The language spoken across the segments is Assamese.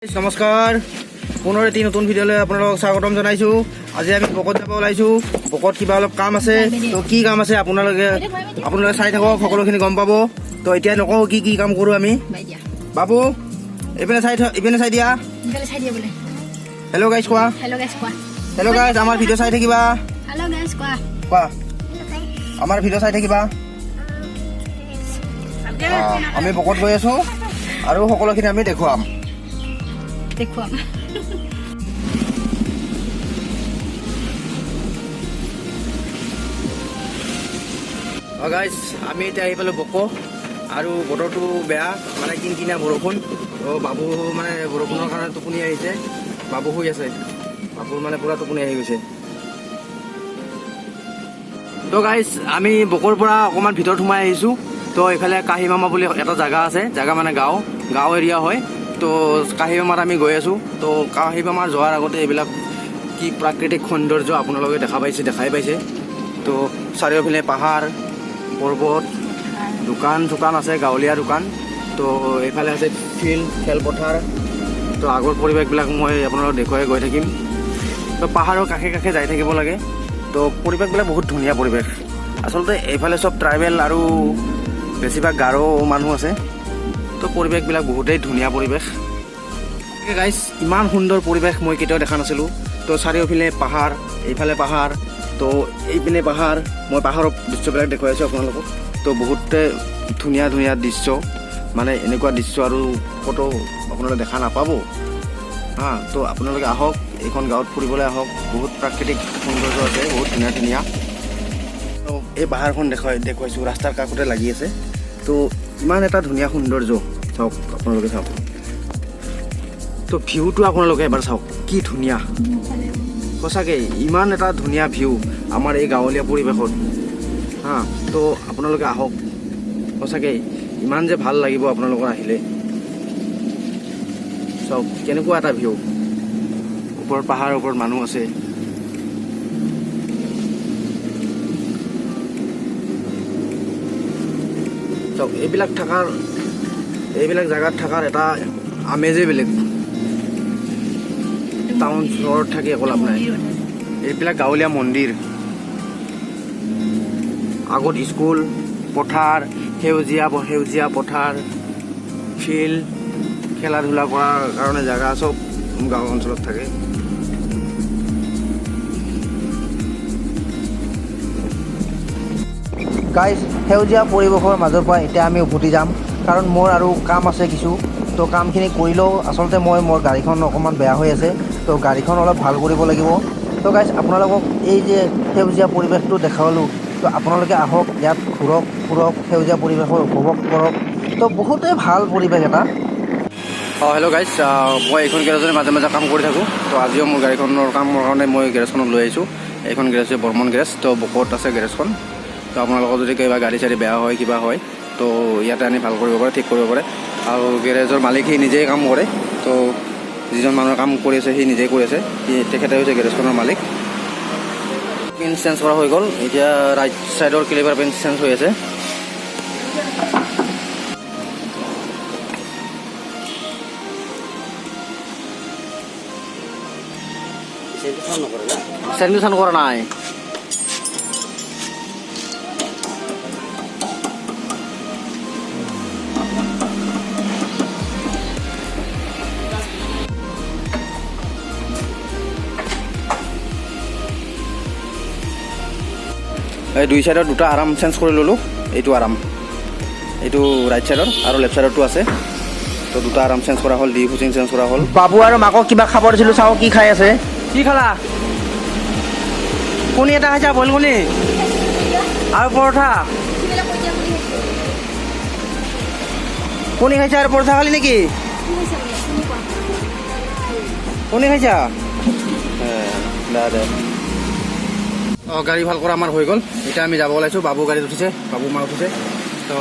নমস্কাৰ পুনৰ এটি নতুন ভিডিঅ'লৈ আপোনালোকক স্বাগতম জনাইছোঁ। আজি আমি বকত যাব ওলাইছোঁ। বকত কিবা অলপ কাম আছে, তো কি কাম আছে আপোনালোকে চাই থাকক, সকলোখিনি গম পাব। তো এতিয়া নকওঁ কি কি কাম কৰোঁ আমি। বাবু এইপিনে চাই দিয়া। হেল্ল' গাইজ কোৱা। হেল্ল' গাইজ, আমাৰ ভিডিঅ' চাই থাকিবা। কোৱা আমাৰ ভিডিঅ' চাই থাকিবা। আমি বকত গৈ আছোঁ আৰু সকলোখিনি আমি দেখুৱাম। গাইজ আমি এতিয়া আহি পালোঁ বক আৰু বতৰটো বেয়া, মানে কিনকিনীয়া বৰষুণ। তো বাবু মানে বৰষুণৰ কাৰণে টোপনি আহিছে, বাবু শুই আছে। বাবুৰ মানে পুৰা টোপনি আহি গৈছে। তো গাইজ আমি বকৰ পৰা অকণমান ভিতৰত সোমাই আহিছোঁ। তো এইফালে কাহিমামা বুলি এটা জেগা আছে, জেগা মানে গাঁও এৰিয়া হয়। তো কাহিমামাত আমি গৈ আছোঁ। তো কাহিমামাৰ যোৱাৰ আগতে এইবিলাক কি প্ৰাকৃতিক সৌন্দৰ্য আপোনালোকে দেখাই পাইছে। তো চাৰিওফালে পাহাৰ পৰ্বত, দোকান আছে, গাঁৱলীয়া দোকান। তো এইফালে আছে ফিল্ড, খেলপথাৰ। তো আগৰ পৰিৱেশবিলাক মই আপোনালোকক দেখুৱাই গৈ থাকিম। তো পাহাৰৰ কাষে যাই থাকিব লাগে। তো পৰিৱেশবিলাক বহুত ধুনীয়া পৰিৱেশ। আচলতে এইফালে চব ট্ৰাইবেল আৰু বেছিভাগ গাৰো মানুহ আছে। তো পৰিৱেশবিলাক বহুতেই ধুনীয়া পৰিৱেশ। গাইজ ইমান সুন্দৰ পৰিৱেশ মই কেতিয়াও দেখা নাছিলোঁ। তো চাৰিওফালে পাহাৰ, এইফালে পাহাৰ, তো এইপিনে পাহাৰ। মই পাহাৰৰ দৃশ্যবিলাক দেখুৱাই আছোঁ আপোনালোকক। তো বহুতে ধুনীয়া দৃশ্য, মানে এনেকুৱা দৃশ্য আৰু ক'তো আপোনালোকে দেখা নাপাব। তো আপোনালোকে আহক, এইখন গাঁৱত ফুৰিবলৈ আহক। বহুত প্ৰাকৃতিক সৌন্দৰ্য আছে, বহুত ধুনীয়া। তো এই পাহাৰখন দেখুৱাইছোঁ, ৰাস্তাৰ কাষতে লাগি আছে। তো ইমান এটা ধুনীয়া সৌন্দৰ্য, চাওক আপোনালোকে চাওক। তো ভিউটো আপোনালোকে এবাৰ চাওক, কি ধুনীয়া। সঁচাকৈ ইমান এটা ধুনীয়া ভিউ আমাৰ এই গাঁৱলীয়া পৰিৱেশত। তো আপোনালোকে আহক, সঁচাকৈ ইমান যে ভাল লাগিব আপোনালোকৰ আহিলে। চাওক কেনেকুৱা এটা ভিউ, ওপৰত পাহাৰৰ ওপৰত মানুহ আছে। চাওক এইবিলাক জেগাত থকাৰ এটা আমেজেই বেলেগ। টাউন চহৰত থাকি একো লাভ নাই। এইবিলাক গাঁৱলীয়া মন্দিৰ, আগত স্কুল, পথাৰ, সেউজীয়া পথাৰ, ফিল্ড, খেলা ধূলা কৰাৰ কাৰণে জেগা চব গাঁও অঞ্চলত থাকে। গাইজ সেউজীয়া পৰিৱেশৰ মাজৰ পৰা এতিয়া আমি উভতি যাম, কাৰণ মোৰ আৰু কাম আছে কিছু। তো কামখিনি কৰিলেও আচলতে মোৰ গাড়ীখন অকণমান বেয়া হৈ আছে। তো গাড়ীখন অলপ ভাল কৰিব লাগিব। তো গাইজ আপোনালোকক এই যে সেউজীয়া পৰিৱেশটো দেখালোঁ, তো আপোনালোকে আহক, ইয়াত ফুৰক, সেউজীয়া পৰিৱেশৰ উপভোগ কৰক। তো বহুতেই ভাল পৰিৱেশ এটা। হেল্ল' গাইজ, মই এইখন গেৰেজত মাজে কাম কৰি থাকোঁ। তো আজিও মোৰ গাড়ীখনৰ কামৰ কাৰণে মই গেৰেজখনত লৈ আহিছোঁ। এইখন গেৰেজ হৈছে বৰ্মন গেৰেজ। তো বকত আছে গেৰেজখন। তো আপোনালোকৰ যদি কিবা গাড়ী চাড়ী বেয়া হয়, কিবা হয়, তো ইয়াতে আনি ভাল কৰিব পাৰে, ঠিক কৰিব পাৰে। আৰু গেৰেজৰ মালিক সি নিজেই কাম কৰে। তো যিজন মানুহৰ কাম কৰি আছে সি নিজেই কৰি আছে, তেখেতে হৈছে গেৰেজখনৰ মালিক। পিন চেঞ্জ কৰা হৈ গ'ল, এতিয়া ৰাইট ছাইডৰ ক্লিপাৰ পিন চেঞ্জ হৈ আছে। চেঞ্চন কৰা নাই। এই দুই চাইডৰ দুটা আৰাম চেঞ্জ কৰি ল'লোঁ। এইটো আৰাম, এইটো ৰাইট চাইডৰ আৰু লেফ্ট চাইডৰটো আছে। তো দুটা আৰাম চেঞ্জ কৰা হ'ল, ফুচিং চেঞ্জ কৰা হ'ল। বাবু আৰু মাকক কিবা খাব দিছিলোঁ, চাওঁ কি খাই আছে। কি খালা? কণী এটা খাইছা, বইল কণী আৰু পৰঠা। কণী খাইছা আৰু পৰঠা খালি নেকি? কণী খাইছা? দে গাড়ী ভাল কৰা আমাৰ হৈ গ'ল। এতিয়া আমি যাব ওলাইছোঁ। বাবু গাড়ীত উঠিছে, বাবু মা উঠিছে। তো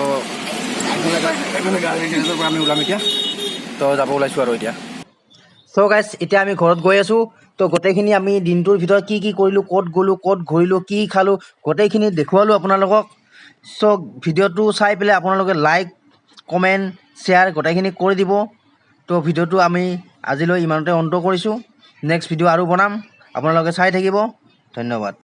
গেৰেজৰ পৰা আমি ওলাম এতিয়া। তো যাব ওলাইছোঁ আৰু এতিয়া। চ' গাইজ এতিয়া আমি ঘৰত গৈ আছোঁ। তো গোটেইখিনি আমি দিনটোৰ ভিতৰত কি কৰিলোঁ, ক'ত গ'লোঁ, ক'ত ঘূৰিলোঁ, কি খালোঁ, গোটেইখিনি দেখুৱালোঁ আপোনালোকক। চ' ভিডিঅ'টো চাই পেলাই আপোনালোকে লাইক, কমেণ্ট, শ্বেয়াৰ গোটেইখিনি কৰি দিব। তো ভিডিঅ'টো আমি আজিলৈ ইমানতে অন্ত কৰিছোঁ। নেক্সট ভিডিঅ' আৰু বনাম, আপোনালোকে চাই থাকিব। ধন্যবাদ।